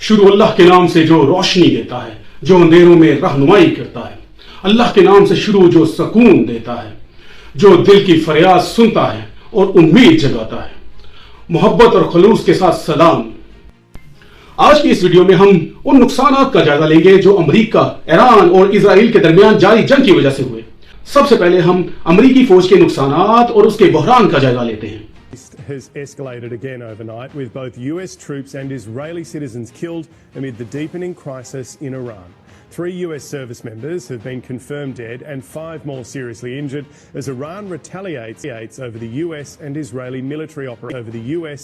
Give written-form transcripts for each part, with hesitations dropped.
शुरू अल्लाह के नाम से जो रोशनी देता है, जो अंधेरों में रहनुमाई करता है। अल्लाह के नाम से शुरू जो सुकून देता है, जो दिल की फरियाद सुनता है और उम्मीद जगाता है। मोहब्बत और खलूस के साथ सलाम। आज की इस वीडियो में हम उन नुकसानात का जायजा लेंगे जो अमेरिका, ईरान और इजराइल के दरमियान जारी जंग की वजह से हुए। सबसे पहले हम अमेरिकी फौज के नुकसानात और उसके बहरान का जायजा लेते हैं। Has escalated again overnight with both US troops and Israeli citizens killed amid the deepening crisis in Iran. 3 US service members have been confirmed dead and 5 more seriously injured as Iran retaliates over the US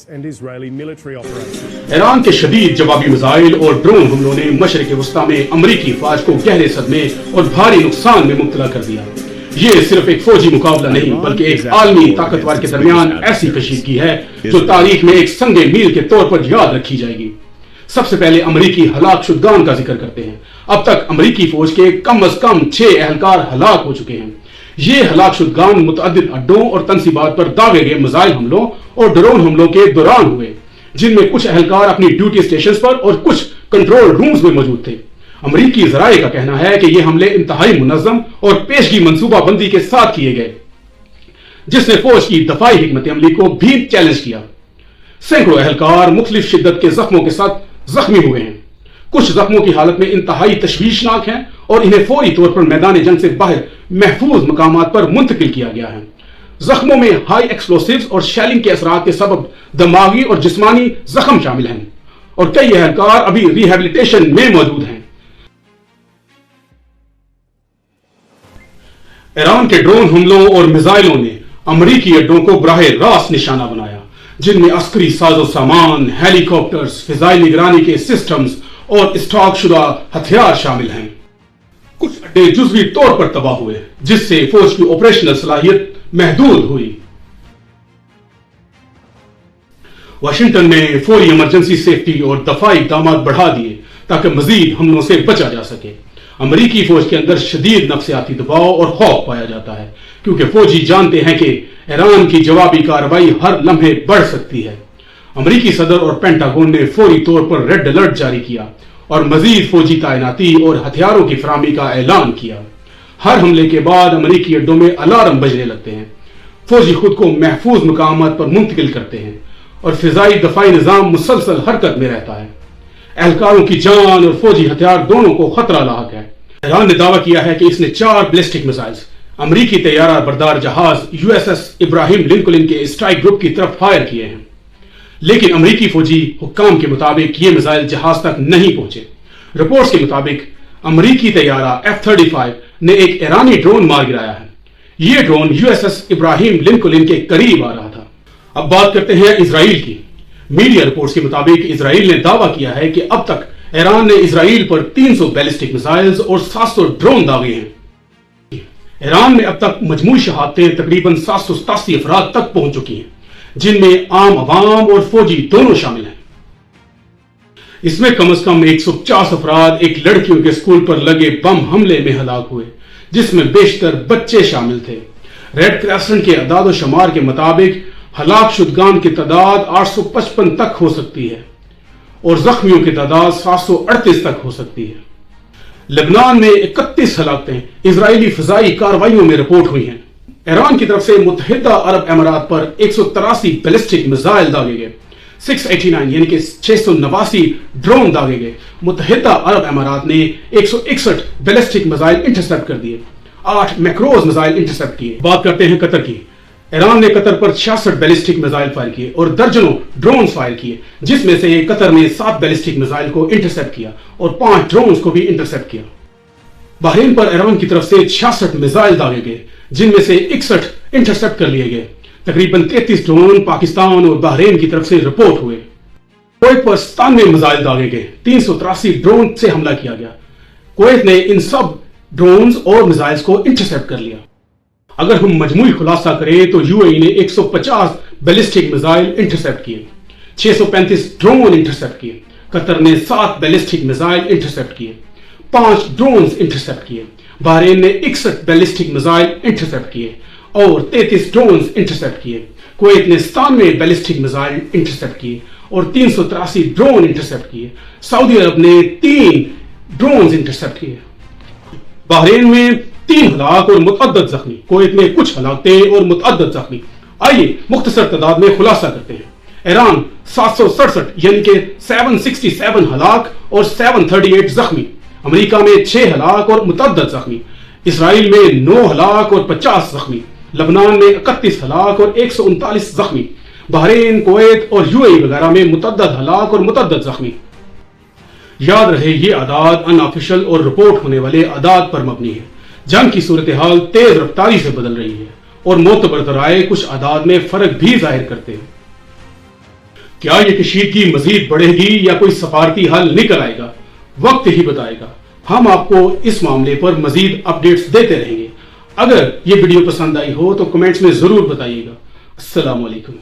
and Israeli military operations. Iran के शदीद जवाबी missile और drone हमलों ने मशरिक वस्ता में अमेरिकी फौज को गहरे सदमे और भारी नुकसान में मुब्तला कर दिया। ये सिर्फ एक फौजी मुकाबला नहीं बल्कि एक आलमी ताकतवर के दरमियान ऐसी कशीदगी है जो तारीख में एक संगे मील के तौर पर याद रखी जाएगी। सबसे पहले अमेरिकी हलाक शुदगान का जिक्र करते हैं। अब तक अमेरिकी फौज के कम अज कम 6 एहलकार हलाक हो चुके हैं। ये हलाक शुदगान मुतअद्दिद अड्डों और तनसीबात पर दागे गए मिसाइल हमलों और ड्रोन हमलों के दौरान हुए, जिनमें कुछ एहलकार अपनी ड्यूटी स्टेशन पर और कुछ कंट्रोल रूम्स में मौजूद थे। अमेरिकी जराये का कहना है कि ये हमले इंतहाई मुनज़्ज़म और पेशगी मंसूबाबंदी के साथ किए गए, जिसने फौज की दफाई हिकमत अमली को भी चैलेंज किया। सैकड़ों एहलकार मुख्तलिफ शिद्दत के जख्मों के साथ जख्मी हुए हैं। कुछ जख्मों की हालत में इंतहाई तशवीशनाक हैं और इन्हें फौरी तौर पर मैदान जंग से बाहर महफूज मकामात पर मुंतकिल किया गया है। जख्मों में हाई एक्सप्लोसिव्स और शेलिंग के असरात के सबब दिमागी और जिस्मानी जख्म शामिल हैं और कई एहलकार अभी रिहेबिलिटेशन में मौजूद हैं। ईरान के ड्रोन हमलों और मिसाइलों ने अमेरिकी अड्डों को बराह रास्त निशाना बनाया, जिनमें अस्करी साजो सामान, हेलीकॉप्टर्स, फिजाई निगरानी के सिस्टम्स और स्टॉक शुदा हथियार शामिल हैं। कुछ अड्डे जुज़वी तौर पर तबाह हुए, जिससे फौज की ऑपरेशनल सलाहियत महदूद हुई। वाशिंगटन ने फौरी इमरजेंसी सेफ्टी और दफाई इक़दामात बढ़ा दिए ताकि मजीद हमलों से बचा जा सके। अमेरिकी फौज के अंदर शदीद नफ्सियाती दबाव और खौफ पाया जाता है, क्योंकि फौजी जानते हैं कि ईरान की जवाबी कार्रवाई हर लम्हे बढ़ सकती है। अमेरिकी सदर और पेंटागन ने फौरी तौर पर रेड अलर्ट जारी किया और मजीद फौजी तैनाती और हथियारों की फराहमी का ऐलान किया। हर हमले के बाद अमेरिकी अड्डों में अलार्म बजने लगते हैं। फौजी खुद को महफूज मकामात पर मुंतकिल करते हैं और फिजाई दफाई निजाम मुसलसल हरकत में रहता है। एहलकारों की जान और फौजी हथियार दोनों को खतरा लाक है। ईरान ने दावा किया है कि इसने 4 बैलिस्टिक मिसाइल्स अमेरिकी तैयारा बरदार जहाज USS इब्राहिम लिंकन के स्ट्राइक ग्रुप की तरफ फायर किए हैं, लेकिन अमेरिकी फौजी हुक्काम के मुताबिक ये मिसाइल जहाज तक नहीं पहुंचे। रिपोर्ट्स के मुताबिक अमेरिकी तैयारा F-35 ने एक ईरानी ड्रोन मार गिराया है। ये ड्रोन USS इब्राहिम लिंकन के करीब आ रहा था। अब बात करते हैं इजराइल की। मीडिया रिपोर्ट्स के मुताबिक इजराइल ने दावा किया है कि अब तक ईरान ने इजराइल पर 300 बैलिस्टिक मिसाइल्स और 700 ड्रोन दागे हैं। ईरान में अब तक मजमूई शहादतें तकरीबन 787 अफराद तक पहुंच चुकी हैं, जिनमें आम अवाम और फौजी दोनों शामिल हैं। इसमें कम से कम 150 अफराद एक लड़कियों के स्कूल पर लगे बम हमले में हलाक हुए, जिसमें बेशतर बच्चे शामिल थे। रेड क्रेसेंट के अदाद शुमार के मुताबिक हलाक शुदगान की तादाद 855 तक हो सकती है और जख्मियों की तादाद 738 तक हो सकती है। लेबनान में 31 हलाकतें इजरायली फिजाई कार्रवाइयों में रिपोर्ट हुई हैं। ईरान की तरफ से मुत्तहिदा अरब अमारात पर 183 बैलिस्टिक मिसाइल दागे गए, 689 यानी कि 689 ड्रोन दागे गए। मुत्तहिदा अरब अमारात ने 161 बैलिस्टिक मिसाइल इंटरसेप्ट कर दिए, 8 मैक्रोज मिसाइल इंटरसेप्ट किए। बात करते हैं कतर की। ईरान ने कतर पर 66 बैलिस्टिक मिसाइल फायर किए और दर्जनों ड्रोन फायर किए, जिसमें से कतर ने 7 बैलिस्टिक मिसाइल को इंटरसेप्ट किया और 5 ड्रोन को भी इंटरसेप्ट किया। बहरीन पर ईरान की तरफ से 66 मिसाइल दागे गए, जिनमें से 61 इंटरसेप्ट कर लिए गए। तकरीबन 33 ड्रोन पाकिस्तान और बहरीन की तरफ से रिपोर्ट हुए। कुवैत पर 97 मिसाइल दागे गए, 383 ड्रोन से हमला किया गया। कुवैत ने इन सब ड्रोन और मिसाइल्स को इंटरसेप्ट कर लिया। अगर हम मजमूई खुलासा करें तो यूएई ने 150 बैलिस्टिक मिसाइल इंटरसेप्ट किए, 635 ड्रोन इंटरसेप्ट किए। कतर ने 7 बैलिस्टिक मिसाइल इंटरसेप्ट किए, 5 ड्रोन इंटरसेप्ट किए। बहरीन ने 61 बैलिस्टिक मिसाइल इंटरसेप्ट किए और 33 ड्रोन इंटरसेप्ट किए। कुवैत ने 97 बैलिस्टिक मिसाइल इंटरसेप्ट किए اور 383 ڈرون انٹرسپٹ کیے. سعودی عرب نے 3 ڈرونز انٹرسپٹ کیے. بحرین میں 3 ہلاک اور متعدد زخمی. کویت میں کچھ ہلاکتیں اور متعدد زخمی. آئیے مختصر تعداد میں خلاصہ کرتے ہیں. ایران 767 یعنی کہ 767 ہلاک اور 738 زخمی. امریکہ میں 6 ہلاک اور متعدد زخمی. اسرائیل میں 9 ہلاک اور 50 زخمی. لبنان میں 31 ہلاک اور 139 زخمی. بحرین، کویت اور UAE وغیرہ میں متعدد ہلاک اور متعدد زخمی. یاد رہے یہ اعداد ان آفیشل اور رپورٹ ہونے والے اعداد پر مبنی ہے. جنگ کی صورتحال تیز رفتاری سے بدل رہی ہے اور معتبر ذرائع کچھ اعداد میں فرق بھی ظاہر کرتے ہیں. کیا یہ کشیدگی مزید بڑھے گی یا کوئی سفارتی حل نکل آئے گا؟ وقت ہی بتائے گا. ہم آپ کو اس معاملے پر مزید اپڈیٹس دیتے رہیں گے. اگر یہ ویڈیو پسند آئی ہو تو کمنٹس میں ضرور بتائیے گا. السلام علیکم.